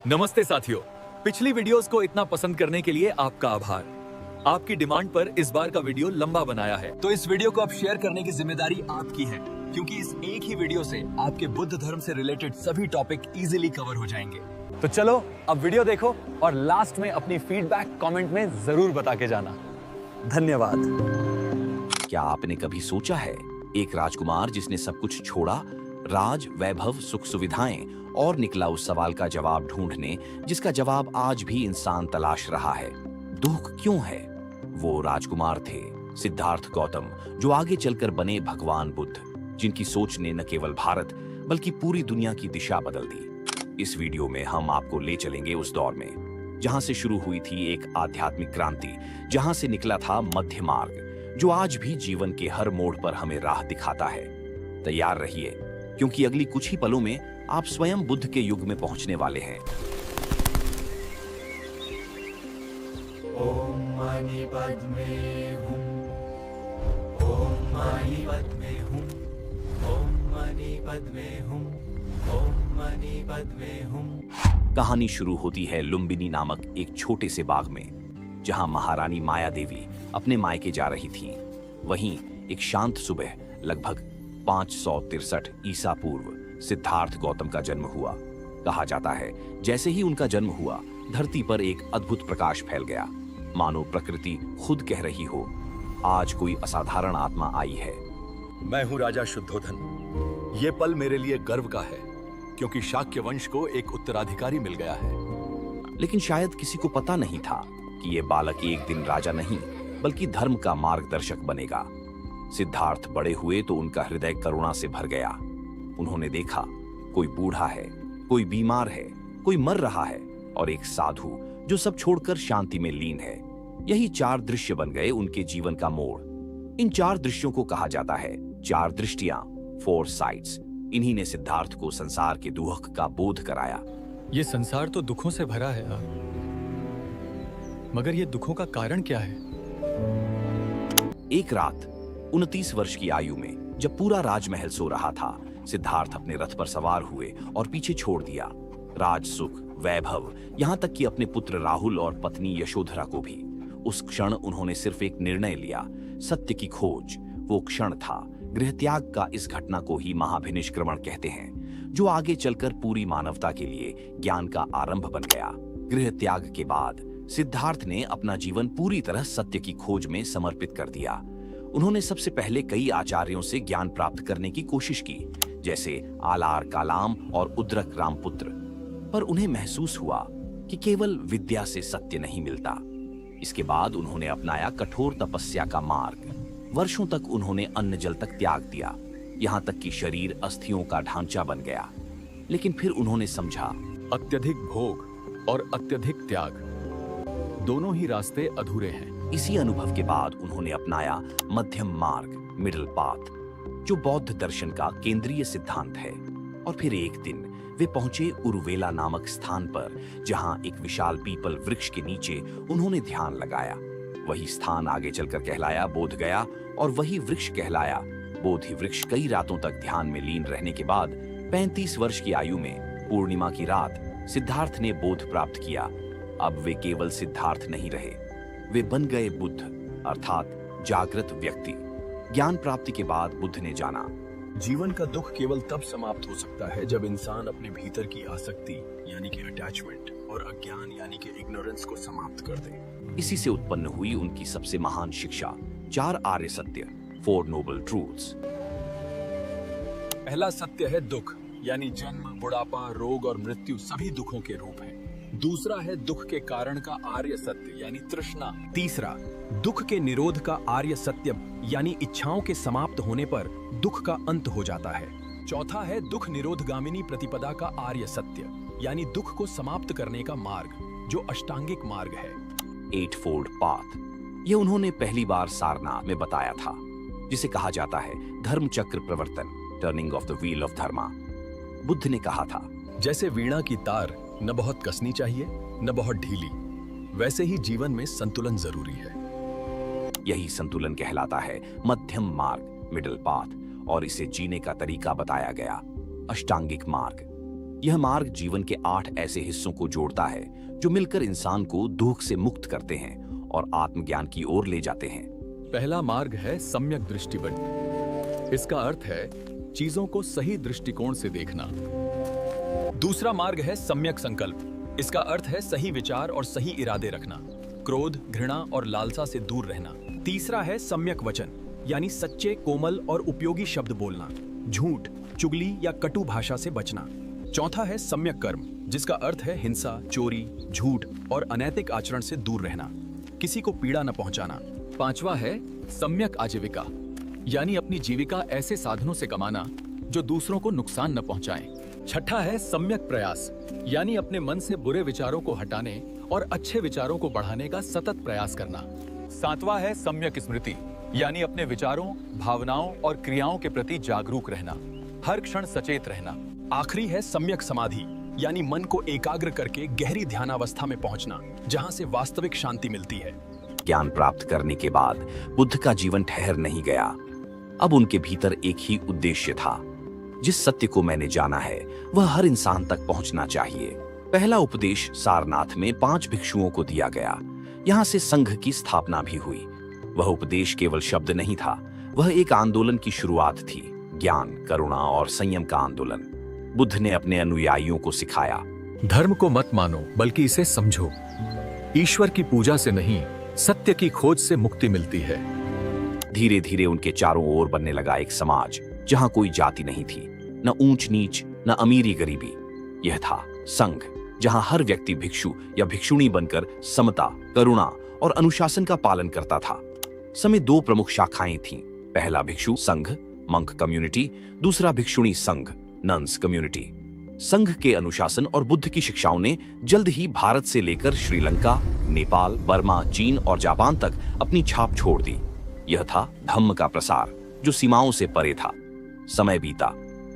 नमस्ते साथियों, पिछली वीडियोस को इतना पसंद करने के लिए आपका आभार। आपकी डिमांड पर इस बार का वीडियो लंबा बनाया है, तो इस वीडियो को अब शेयर करने की जिम्मेदारी आपकी है, क्योंकि इस एक ही वीडियो से आपके बुद्ध धर्म से रिलेटेड सभी टॉपिक इजीली कवर हो जाएंगे। तो चलो अब वीडियो देखो और लास्ट में अपनी फीडबैक कमेंट में जरूर बता के जाना। धन्यवाद। क्या आपने कभी सोचा है, एक राजकुमार जिसने सब कुछ छोड़ा, राज, वैभव, सुख सुविधाएं, और निकला उस सवाल का जवाब ढूंढने जिसका जवाब आज भी इंसान तलाश रहा है, दुख क्यों है? वो राजकुमार थे सिद्धार्थ गौतम, जो आगे चलकर बने भगवान बुद्ध, जिनकी सोच ने न केवल भारत बल्कि पूरी दुनिया की दिशा बदल दी। इस वीडियो में हम आपको ले चलेंगे उस दौर में जहां से शुरू हुई थी एक आध्यात्मिक क्रांति, जहां से निकला था मध्य मार्ग, जो आज भी जीवन के हर मोड़ पर हमें राह दिखाता है। तैयार रहिए, क्योंकि अगली कुछ ही पलों में आप स्वयं बुद्ध के युग में पहुंचने वाले हैं। ओम मणि पद्मे हूँ, ओम मणि पद्मे हूँ, ओम मणि पद्मे हूँ, ओम मणि पद्मे हूँ। कहानी शुरू होती है लुम्बिनी नामक एक छोटे से बाग में, जहां महारानी माया देवी अपने मायके जा रही थीं। वहीं एक शांत सुबह लगभग 563 ईसा पूर्व सिद्धार्थ गौतम का जन्म हुआ। कहा जाता है जैसे ही उनका जन्म हुआ, धरती पर एक अद्भुत प्रकाश फैल गया, मानो प्रकृति खुद कह रही हो, आज कोई असाधारण आत्मा आई है। मैं हूँ राजा शुद्धोधन। ये पल मेरे लिए गर्व का है, क्योंकि शाक्य वंश को एक उत्तराधिकारी मिल गया है। लेकिन शायद किसी को पता नहीं था कि ये बालक एक दिन राजा नहीं बल्कि धर्म का मार्गदर्शक बनेगा। सिद्धार्थ बड़े हुए तो उनका हृदय करुणा से भर गया। उन्होंने देखा कोई बूढ़ा है, कोई बीमार है, कोई मर रहा है, और एक साधु जो सब छोड़कर शांति में लीन है। यही 4 दृश्य बन गए उनके जीवन का मोड़। इन 4 दृश्यों को कहा जाता है 4 दृष्टियां, 4 साइट्स। इन्हीं ने सिद्धार्थ को संसार के दुख का बोध कराया। ये संसार तो दुखों से भरा है, मगर ये दुखों का कारण क्या है? एक रात 29 वर्ष की आयु में जब पूरा राजमहल सो रहा था, सिद्धार्थ अपने रथ पर सवार हुए और पीछे छोड़ दिया राज सुख, वैभव, यहां तक कि अपने पुत्र राहुल और पत्नी यशोधरा को भी। उस क्षण उन्होंने सिर्फ एक निर्णय लिया, सत्य की खोज। वो क्षण था गृह त्याग का। इस घटना को ही महाभिनिष्क्रमण कहते हैं, जो आगे चलकर पूरी मानवता के लिए ज्ञान का आरंभ बन गया। गृह त्याग के बाद सिद्धार्थ ने अपना जीवन पूरी तरह सत्य की खोज में समर्पित कर दिया। उन्होंने सबसे पहले कई आचार्यों से ज्ञान प्राप्त करने की कोशिश की, जैसे आलार कालाम और उद्रक रामपुत्र, पर उन्हें महसूस हुआ कि केवल विद्या से सत्य नहीं मिलता। इसके बाद उन्होंने अपनाया कठोर तपस्या का मार्ग। वर्षों तक उन्होंने अन्न जल तक त्याग दिया, यहाँ तक कि शरीर अस्थियों का ढांचा बन गया। लेकिन फिर उन्होंने समझा, अत्यधिक भोग और अत्यधिक त्याग, दोनों ही रास्ते अधूरे हैं। इसी अनुभव के बाद उन्होंने अपनाया मध्यम मार्ग, मिडिल पाथ, जो बौद्ध दर्शन का केंद्रीय सिद्धांत है। और फिर एक दिन वे पहुंचे उरुवेला नामक स्थान पर, जहां एक विशाल पीपल वृक्ष के नीचे उन्होंने ध्यान लगाया। वही स्थान आगे चलकर कहलाया बोध गया, और वही वृक्ष कहलाया बोधि वृक्ष। कई रातों तक ध्यान में लीन रहने के बाद 35 वर्ष की आयु में पूर्णिमा की रात सिद्धार्थ ने बोध प्राप्त किया। अब वे केवल सिद्धार्थ नहीं रहे, वे बन गए बुद्ध, अर्थात जागृत व्यक्ति। ज्ञान प्राप्ति के बाद बुद्ध ने जाना, जीवन का दुख केवल तब समाप्त हो सकता है जब इंसान अपने भीतर की आसक्ति यानी कि अटैचमेंट और अज्ञान यानी कि इग्नोरेंस को समाप्त कर दे। इसी से उत्पन्न हुई उनकी सबसे महान शिक्षा, 4 आर्य सत्य, 4 नोबल ट्रूथ्स। पहला सत्य है दुख, यानी जन्म, बुढ़ापा, रोग और मृत्यु सभी दुखों के रूप हैं। दूसरा है दुख के कारण का आर्य सत्य, यानी तृष्णा। तीसरा, दुख के निरोध का आर्य सत्य, यानी इच्छाओं के समाप्त होने पर दुख का अंत हो जाता है। चौथा है दुख निरोधगामिनी प्रतिपदा का आर्य सत्य, यानी दुख को समाप्त करने का मार्ग, जो अष्टांगिक मार्ग है। 8 फोल्ड पाथ, ये उन्होंने पहली बार सारनाथ में बताया था, जिसे कहा जाता है धर्म चक्र प्रवर्तन, turning of the wheel of dharma. Buddha ने कहा था, जैसे वीणा की तार न बहुत कसनी चाहिए न बहुत ढीली, वैसे ही जीवन में संतुलन जरूरी है। यही संतुलन कहलाता है मध्यम मार्ग, मिडिल पाथ, और इसे जीने का तरीका बताया गया, अष्टांगिक मार्ग। यह मार्ग जीवन के 8 ऐसे हिस्सों को जोड़ता है जो मिलकर इंसान को दुख से मुक्त करते हैं और आत्मज्ञान की ओर ले जाते हैं। पहला मार्ग है सम्यक दृष्टिबंध। इसका अर्थ है चीजों को सही दृष्टिकोण से देखना। दूसरा मार्ग है सम्यक संकल्प। इसका अर्थ है सही विचार और सही इरादे रखना, क्रोध, घृणा और लालसा से दूर रहना। तीसरा है सम्यक वचन, यानी सच्चे, कोमल और उपयोगी शब्द बोलना, झूठ, चुगली या कटु भाषा से बचना। चौथा है सम्यक कर्म, जिसका अर्थ है हिंसा, चोरी, झूठ और अनैतिक आचरण से दूर रहना, किसी को पीड़ा न पहुंचाना। पांचवा है सम्यक आजीविका, यानी अपनी जीविका ऐसे साधनों से कमाना जो दूसरों को नुकसान न पहुंचाएं। छठा है सम्यक प्रयास, यानी अपने मन से बुरे विचारों को हटाने और अच्छे विचारों को बढ़ाने का सतत प्रयास करना। सातवां है सम्यक स्मृति, यानी अपने विचारों, भावनाओं और क्रियाओं के प्रति जागरूक रहना, हर क्षण सचेत रहना। आखिरी है सम्यक समाधि, यानी मन को एकाग्र करके गहरी ध्यानावस्था में पहुंचना, जहां से वास्तविक शांति मिलती है। ज्ञान प्राप्त करने के बाद बुद्ध का जीवन ठहर नहीं गया। अब उनके भीतर एक ही उद्देश्य था। जिस सत्य को मैंने जाना है वह हर इंसान तक पहुंचना चाहिए। पहला उपदेश सारनाथ में 5 भिक्षुओं को दिया गया। यहाँ से संघ की स्थापना भी हुई। वह उपदेश केवल शब्द नहीं था, वह एक आंदोलन की शुरुआत थी, ज्ञान, करुणा और संयम का आंदोलन। बुद्ध ने अपने अनुयायियों को सिखाया, धर्म को मत मानो बल्कि इसे समझो। ईश्वर की पूजा से नहीं, सत्य की खोज से मुक्ति मिलती है। धीरे धीरे उनके चारों ओर बनने लगा एक समाज जहां कोई जाति नहीं थी, न ऊंच नीच, न अमीरी गरीबी। यह था संघ, जहां हर व्यक्ति भिक्षु या भिक्षुणी बनकर समता, करुणा और अनुशासन का पालन करता था। समय 2 प्रमुख शाखाएं थीं। पहला भिक्षु संघ, मंक कम्युनिटी, दूसरा भिक्षुणी संघ, नन्स कम्युनिटी। संघ के अनुशासन और बुद्ध की शिक्षाओं ने जल्द ही भारत से लेकर श्रीलंका, नेपाल, बर्मा, चीन और जापान तक अपनी छाप छोड़ दी। यह था धम्म का प्रसार जो सीमाओं से परे था। समय बीता।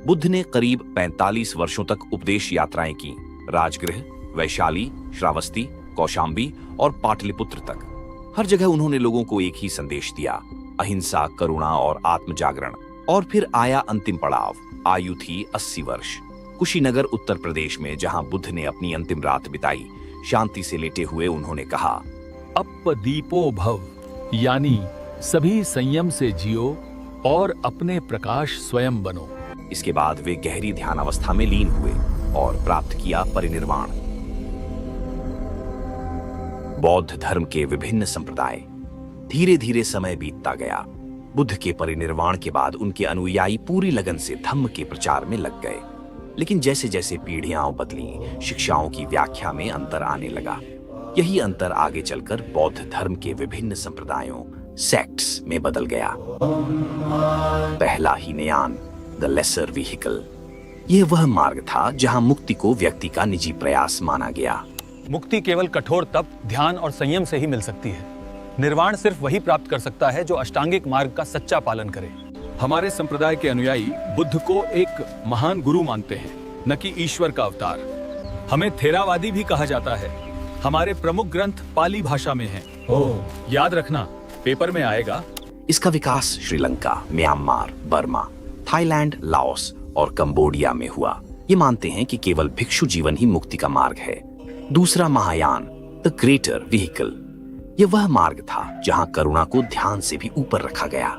बुद्ध ने करीब 45 वर्षों तक उपदेश यात्राएं की, राजगृह, वैशाली, श्रावस्ती, कौशाम्बी और पाटलिपुत्र तक। हर जगह उन्होंने लोगों को एक ही संदेश दिया, अहिंसा, करुणा और आत्मजागरण। और फिर आया अंतिम पड़ाव। आयु थी 80 वर्ष। कुशीनगर, उत्तर प्रदेश में, जहां बुद्ध ने अपनी अंतिम रात बिताई, शांति से लेटे हुए उन्होंने कहा, अपदीपो भव, यानी सभी संयम से जियो और अपने प्रकाश स्वयं बनो। इसके बाद वे गहरी ध्यानावस्था में लीन हुए और प्राप्त किया परिनिर्वाण। बौद्ध धर्म के विभिन्न संप्रदाय। धीरे धीरे समय बीतता गया। बुद्ध के परिनिर्वाण के बाद उनके अनुयायी पूरी लगन से धम्म के प्रचार में लग गए। लेकिन जैसे जैसे पीढ़ियां बदली, शिक्षाओं की व्याख्या में अंतर आने लगा। यही अंतर आगे चलकर बौद्ध धर्म के विभिन्न संप्रदायों, सेक्ट्स में बदल गया। पहला हीनयान, द लेसर व्हीकल। यह वह मार्ग था जहां मुक्ति को व्यक्ति का निजी प्रयास माना गया। मुक्ति केवल कठोर तप, ध्यान और संयम से ही मिल सकती है। निर्वाण सिर्फ वही प्राप्त कर सकता है जो अष्टांगिक मार्ग का सच्चा पालन करे। हमारे संप्रदाय के अनुयायी बुद्ध को एक महान गुरु मानते हैं, न कि ईश्वर का अवतार। हमें थेरावादी भी कहा जाता है। हमारे प्रमुख ग्रंथ पाली भाषा में हैं। याद रखना, पेपर में आएगा। इसका विकास Sri Lanka, Myanmar, Burma, Thailand, Laos और कंबोडिया में हुआ। ये मानते हैं कि केवल भिक्षु जीवन ही मुक्ति का मार्ग है। दूसरा महायान, द ग्रेटर व्हीकल। यह वह मार्ग था जहां करुणा को ध्यान से भी ऊपर रखा गया।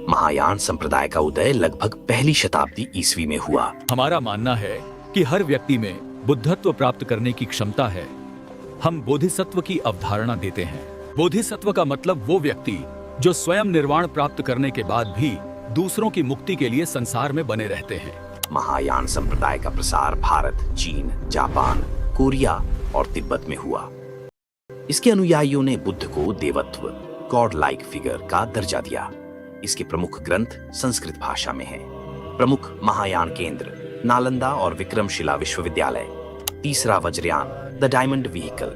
महायान संप्रदाय का उदय लगभग 1ली शताब्दी ईस्वी में हुआ। हमारा मानना है कि हर व्यक्ति में बुद्धत्व प्राप्त करने की क्षमता है। हम बोधिसत्व की अवधारणा देते हैं। बोधिसत्व का मतलब वो व्यक्ति जो स्वयं निर्वाण प्राप्त करने के बाद भी दूसरों की मुक्ति के लिए संसार में बने रहते हैं। महायान संप्रदाय का प्रसार भारत, चीन, जापान, कोरिया और तिब्बत में हुआ। इसके अनुयायियों ने बुद्ध को देवत्व, गॉड लाइक फिगर का दर्जा दिया। इसके प्रमुख ग्रंथ संस्कृत भाषा में हैं। प्रमुख महायान केंद्र नालंदा और विक्रमशिला विश्वविद्यालय। तीसरा वज्रयान, द डायमंड व्हीकल।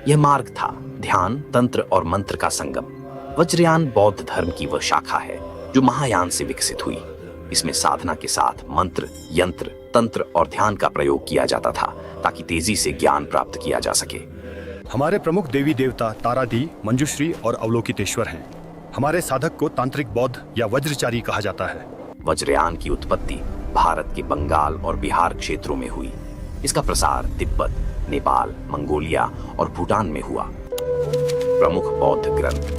यह मार्ग था ध्यान, तंत्र और मंत्र का संगम। वज्रयान बौद्ध धर्म की वह शाखा है जो महायान से विकसित हुई। इसमें साधना के साथ मंत्र, यंत्र, तंत्र और ध्यान का प्रयोग किया जाता था ताकि तेजी से ज्ञान प्राप्त किया जा सके। हमारे प्रमुख देवी देवता तारादी, मंजुश्री और अवलोकितेश्वर हैं। हमारे साधक को तांत्रिक बौद्ध या वज्रचारी कहा जाता है। वज्रयान की उत्पत्ति भारत के बंगाल और बिहार क्षेत्रों में हुई। इसका प्रसार तिब्बत, नेपाल, मंगोलिया और भूटान में हुआ। प्रमुख बौद्ध ग्रंथ।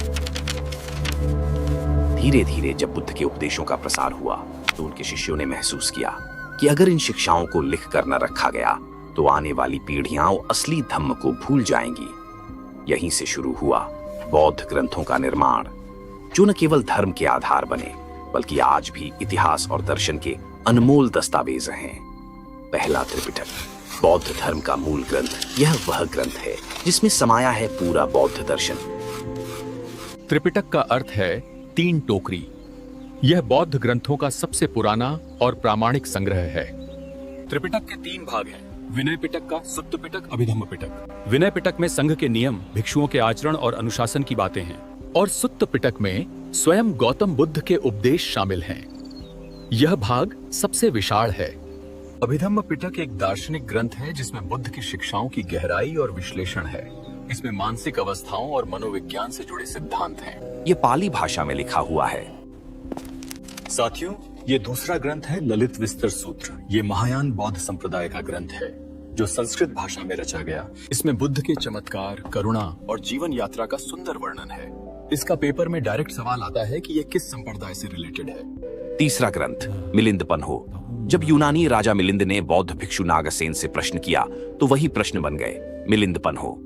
धीरे धीरे जब बुद्ध के उपदेशों का प्रसार हुआ तो उनके शिष्यों ने महसूस किया कि अगर इन शिक्षाओं को लिख कर न रखा गया तो आने वाली पीढ़ियां असली धम्म को भूल जाएंगी। यहीं से शुरू हुआ बौद्ध ग्रंथों का निर्माण, जो न केवल धर्म के आधार बने बल्कि आज भी इतिहास और दर्शन के अनमोल दस्तावेज हैं। पहला त्रिपिटक, बौद्ध धर्म का मूल ग्रंथ। यह वह ग्रंथ है जिसमें समाया है पूरा बौद्ध दर्शन। त्रिपिटक का अर्थ है 3 टोकरी। यह बौद्ध ग्रंथों का सबसे पुराना और प्रामाणिक संग्रह है। त्रिपिटक के 3 भाग हैं। विनय पिटक का, सुत्त पिटक, अभिधम्म पिटक। विनय पिटक में संघ के नियम, भिक्षुओं के आचरण और अनुशासन की बातें हैं, और सुत्त पिटक में स्वयं गौतम बुद्ध के उपदेश शामिल हैं। यह भाग सबसे विशाल है। अभिधम्म पिटक एक दार्शनिक ग्रंथ है जिसमें बुद्ध की शिक्षाओं की गहराई और विश्लेषण है। इसमें मानसिक अवस्थाओं और मनोविज्ञान से जुड़े सिद्धांत हैं। यह पाली भाषा में लिखा हुआ है। साथियों, ये दूसरा ग्रंथ है ललित विस्तर सूत्र। ये महायान बौद्ध संप्रदाय का ग्रंथ है जो संस्कृत भाषा में रचा गया। इसमें बुद्ध के चमत्कार, करुणा और जीवन यात्रा का सुंदर वर्णन है। इसका पेपर में डायरेक्ट सवाल आता है कि ये किस संप्रदाय से रिलेटेड है। तीसरा ग्रंथ मिलिंदपन्हो। जब यूनानी राजा मिलिंद ने बौद्ध भिक्षु नागसेन से प्रश्न किया तो वही प्रश्न बन गए मिलिंदपन्हो।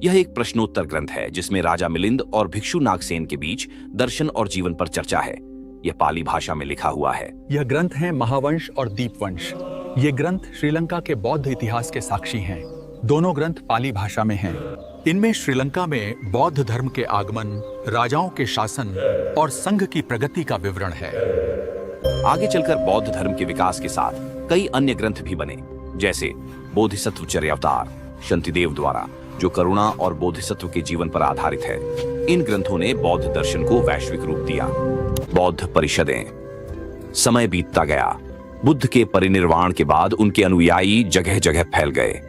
यह एक प्रश्नोत्तर ग्रंथ है जिसमें राजा मिलिंद और भिक्षु नागसेन के बीच दर्शन और जीवन पर चर्चा है। यह पाली भाषा में लिखा हुआ है। यह ग्रंथ है महावंश और दीपवंश। ये ग्रंथ श्रीलंका के बौद्ध इतिहास के साक्षी हैं। दोनों ग्रंथ पाली भाषा में हैं। इनमें श्रीलंका में बौद्ध धर्म के आगमन, राजाओं के शासन और संघ की प्रगति का विवरण है। आगे चलकर बौद्ध धर्म के विकास के साथ कई अन्य ग्रंथ भी बने, जैसे बोधिसत्व चर्यावतार शंतिदेव द्वारा, जो करुणा और बोधिसत्व के जीवन पर आधारित है। इन ग्रंथों ने बौद्ध दर्शन को वैश्विक रूप दिया। बौद्ध परिषदें। समय बीतता गया। बुद्ध के परिनिर्वाण के बाद उनके अनुयायी जगह जगह फैल गए।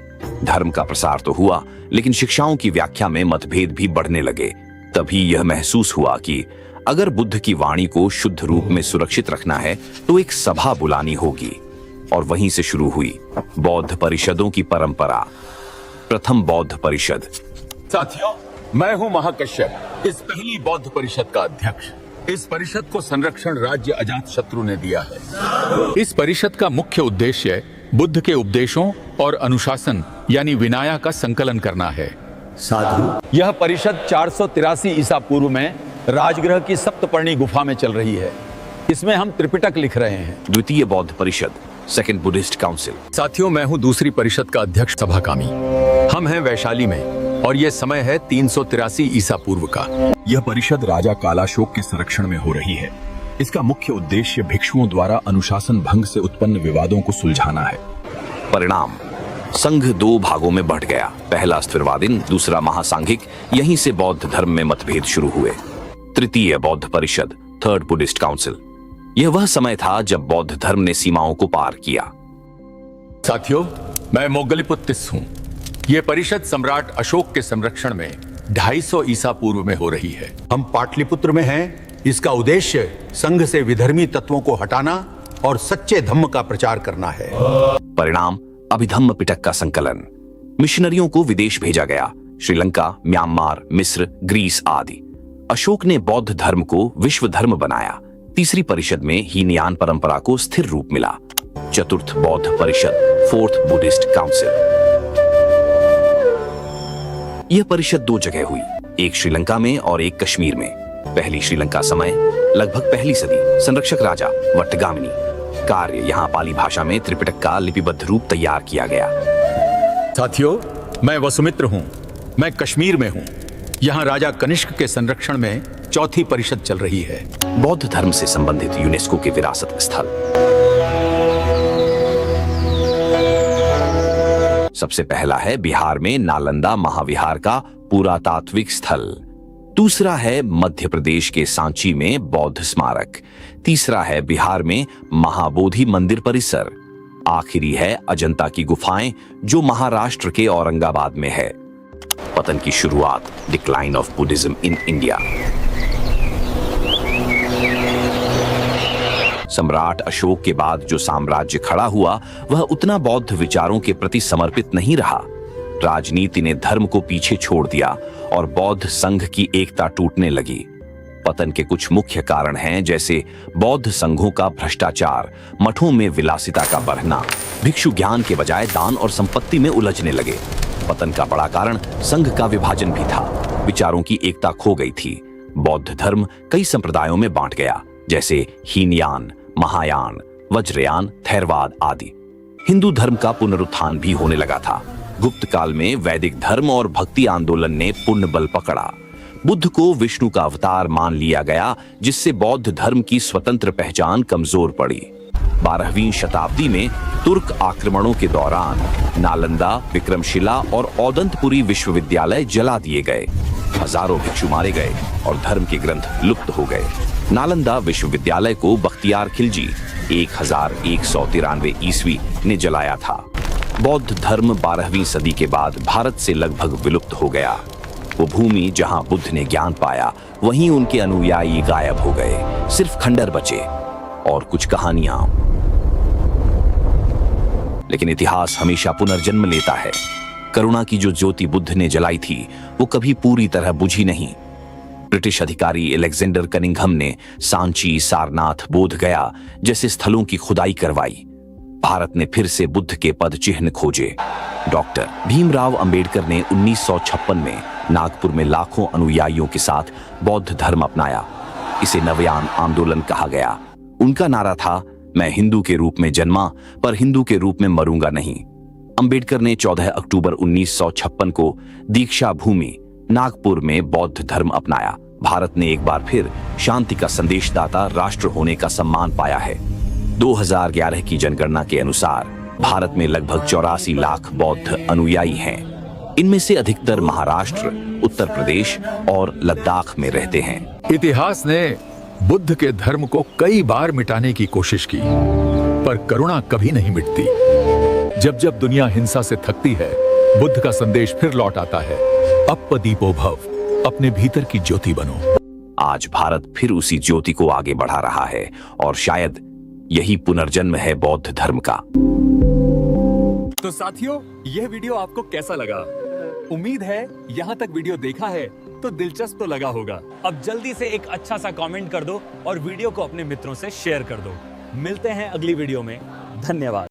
धर्म का प्रसार तो हुआ, लेकिन शिक्षाओं की व्याख्या में मतभेद भी बढ़ने लगे। तभी यह महसूस हुआ कि अगर बुद्ध की वाणी को शुद्ध रूप में सुरक्षित रखना है तो एक सभा बुलानी होगी, और वहीं से शुरू हुई बौद्ध परिषदों की परंपरा। प्रथम बौद्ध परिषद। साथियों, मैं हूं महाकश्यप, इस पहली बौद्ध परिषद का अध्यक्ष। इस परिषद को संरक्षण राज्य अजातशत्रु ने दिया है। इस परिषद का मुख्य उद्देश्य बुद्ध के उपदेशों और अनुशासन यानी विनाया का संकलन करना है। साधु, यह परिषद 483 ईसा पूर्व में राजगृह की सप्तपर्णी गुफा में चल रही है। इसमें हम त्रिपिटक लिख रहे हैं। द्वितीय बौद्ध परिषद, सेकंड बुद्धिस्ट काउंसिल। साथियों, मैं हूं दूसरी परिषद का अध्यक्ष सभाकामी। हम हैं वैशाली में और यह समय है 383 ईसा पूर्व का। यह परिषद राजा कालाशोक के संरक्षण में हो रही है। इसका मुख्य उद्देश्य भिक्षुओं द्वारा अनुशासन भंग से उत्पन्न विवादों को सुलझाना है। परिणाम, संघ 2 भागों में बढ़ गया। पहला स्थिरवादीन, दूसरा महासांघिक। यहीं से बौद्ध धर्म में मतभेद शुरू हुए। तृतीय बौद्ध परिषद, थर्ड बुद्धिस्ट काउंसिल। यह वह समय था जब बौद्ध धर्म ने सीमाओं को पार किया। साथियों, मैं मोगलिपुत्तिस हूं। यह परिषद सम्राट अशोक के संरक्षण में 250 ईसा पूर्व में हो रही है। हम पाटलिपुत्र में हैं। इसका उद्देश्य संघ से विधर्मी तत्वों को हटाना और सच्चे धम्म का प्रचार करना है। परिणाम, अभिधम्म पिटक का संकलन। मिशनरियों को विदेश भेजा गया, श्रीलंका, म्यांमार, मिस्र, ग्रीस आदि। अशोक ने बौद्ध धर्म को विश्व धर्म बनाया। तीसरी परिषद में हीनयान परंपरा को स्थिर रूप मिला। चतुर्थ बौद्ध परिषद, फोर्थ बुद्धिस्ट काउंसिल। यह परिषद 2 जगह हुई, एक श्रीलंका में और एक कश्मीर में। पहली श्रीलंका समय लगभग पहली सदी, संरक्षक राजा वट्टगामिनी। कार्य, यहाँ पाली भाषा में त्रिपिटक का लिपिबद्ध रूप तैयार किया गया। साथियों, मैं वसुमित्र हूं। मैं कश्मीर में हूं। यहाँ राजा कनिष्क के संरक्षण में 4थी परिषद चल रही है। बौद्ध धर्म से संबंधित यूनेस्को के विरासत स्थल। सबसे पहला है बिहार में नालंदा महाविहार का पुरातात्विक स्थल। दूसरा है मध्य प्रदेश के सांची में बौद्ध स्मारक। तीसरा है बिहार में महाबोधि मंदिर परिसर। आखिरी है अजंता की गुफाएं, जो महाराष्ट्र के औरंगाबाद में है। पतन की शुरुआत, decline of Buddhism in India. सम्राट अशोक के बाद जो साम्राज्य खड़ा हुआ वह उतना बौद्ध विचारों के प्रति समर्पित नहीं रहा। राजनीति ने धर्म को पीछे छोड़ दिया और बौद्ध संघ की एकता टूटने लगी। पतन के कुछ मुख्य कारण हैं, जैसे बौद्ध संघों का भ्रष्टाचार, मठों में विलासिता का बढ़ना, भिक्षु ज्ञान के बजाय दान और संपत्ति में उलझने लगे। पतन का बड़ा कारण संघ का विभाजन भी था। विचारों की एकता खो गई थी। बौद्ध धर्म कई संप्रदायों में बांट गया, जैसे हीनयान, महायान, वज्रयान, थेरवाद आदि। हिंदू धर्म का पुनरुत्थान भी होने लगा था। गुप्त काल में वैदिक धर्म और भक्ति आंदोलन ने पूर्ण बल पकड़ा। बुद्ध को विष्णु का अवतार मान लिया गया, जिससे बौद्ध धर्म की स्वतंत्र पहचान कमजोर पड़ी। 12वीं शताब्दी में तुर्क आक्रमणों के दौरान नालंदा, विक्रमशिला और औदंतपुरी विश्वविद्यालय जला दिए गए। हजारों भिक्षु मारे गए और धर्म के ग्रंथ लुप्त हो गए। नालंदा विश्वविद्यालय को बख्तियार खिलजी 1193 ईस्वी ने जलाया था। बौद्ध धर्म 12वीं सदी के बाद भारत से लगभग विलुप्त हो गया। वो भूमि जहां बुद्ध ने ज्ञान पाया, वहीं उनके अनुयायी गायब हो गए। सिर्फ खंडर बचे और कुछ कहानियां। लेकिन इतिहास हमेशा पुनर्जन्म लेता है। करुणा की जो ज्योति बुद्ध ने जलाई थी, वो कभी पूरी तरह बुझी नहीं। ब्रिटिश अधिकारी अलेक्जेंडर कनिंघम ने सांची, सारनाथ, बोध गया जैसे स्थलों की खुदाई करवाई। भारत ने फिर से बुद्ध के पद चिन्ह खोजे। डॉक्टर भीमराव अंबेडकर ने 1956 में नागपुर में लाखों अनुयायियों के साथ बौद्ध धर्म अपनाया। इसे नवयान आंदोलन कहा गया। उनका नारा था, मैं हिंदू के रूप में जन्मा पर हिंदू के रूप में मरूंगा नहीं। अंबेडकर ने 14 अक्टूबर 1956 को दीक्षा भूमि नागपुर में बौद्ध धर्म अपनाया। भारत ने एक बार फिर शांति का संदेशदाता राष्ट्र होने का सम्मान पाया है। 2011 की जनगणना के अनुसार भारत में लगभग 84 लाख बौद्ध अनुयायी हैं। इनमें से अधिकतर महाराष्ट्र, उत्तर प्रदेश और लद्दाख में रहते हैं। इतिहास ने बुद्ध के धर्म को कई बार मिटाने की कोशिश की, पर करुणा कभी नहीं मिटती। जब जब दुनिया हिंसा से थकती है, बुद्ध का संदेश फिर लौट आता है, अप्प दीपो भव, अपने भीतर की ज्योति बनो। आज भारत फिर उसी ज्योति को आगे बढ़ा रहा है और शायद यही पुनर्जन्म है बौद्ध धर्म का। तो साथियों, यह वीडियो आपको कैसा लगा? उम्मीद है यहाँ तक वीडियो देखा है तो दिलचस्प तो लगा होगा। अब जल्दी से एक अच्छा सा कमेंट कर दो और वीडियो को अपने मित्रों से शेयर कर दो। मिलते हैं अगली वीडियो में। धन्यवाद।